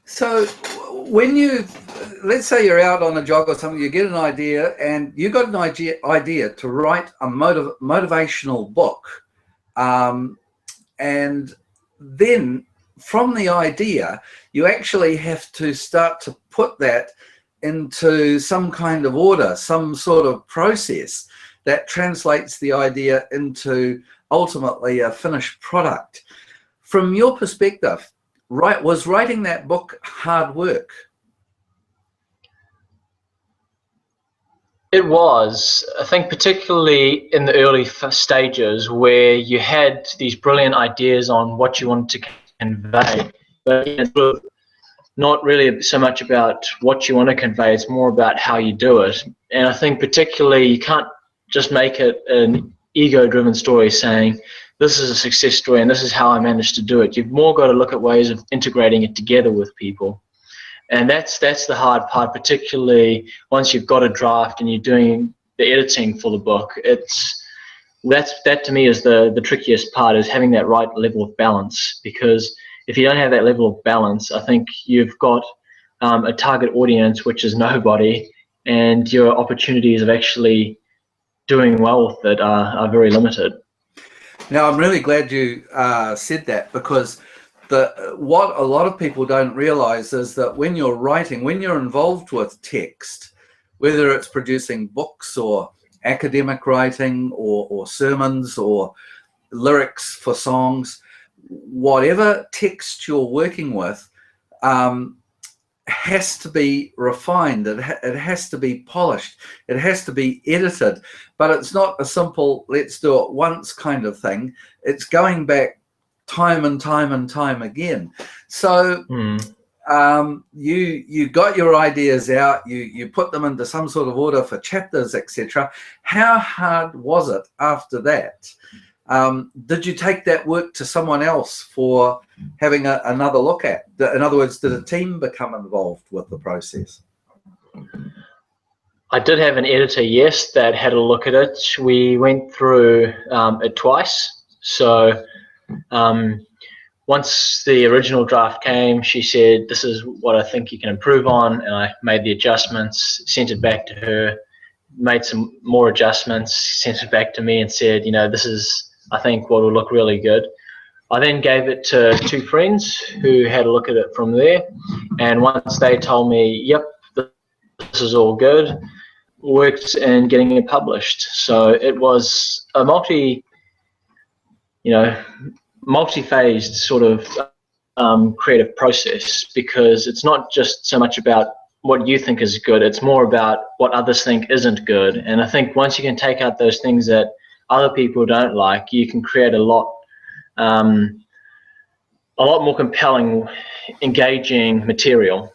So when you, let's say you're out on a jog or something, you get an idea, and you got an idea to write a motivational book, and then from the idea, you actually have to start to put that into some kind of order, some sort of process that translates the idea into ultimately a finished product. From your perspective, was writing that book hard work? It was. I think particularly in the early stages where you had these brilliant ideas on what you wanted to convey, but it's not really so much about what you want to convey, it's more about how you do it. And I think particularly you can't just make it an ego-driven story saying, this is a success story and this is how I managed to do it. You've more got to look at ways of integrating it together with people. And that's the hard part, particularly once you've got a draft and you're doing the editing for the book. That to me is the trickiest part, is having that right level of balance, because if you don't have that level of balance, I think you've got a target audience which is nobody, and your opportunities of actually doing well with it are very limited. Now, I'm really glad you said that, because what a lot of people don't realize is that when you're writing, when you're involved with text, whether it's producing books or academic writing or sermons or lyrics for songs, whatever text you're working with has to be refined. It has to be polished. It has to be edited. But it's not a simple let's do it once kind of thing. It's going back time and time and time again. So you got your ideas out, you put them into some sort of order for chapters, etc. How hard was it after that? Did you take that work to someone else for having another look at? In other words, did a team become involved with the process? I did have an editor, yes, that had a look at it. We went through it twice. So once the original draft came, she said, this is what I think you can improve on, and I made the adjustments, sent it back to her, made some more adjustments, sent it back to me and said, this is, I think, what will look really good. I then gave it to two friends who had a look at it from there, and once they told me, yep, this is all good, worked in getting it published. So it was a multi-phased sort of creative process, because it's not just so much about what you think is good, it's more about what others think isn't good. And I think once you can take out those things that other people don't like, you can create a lot more compelling, engaging material.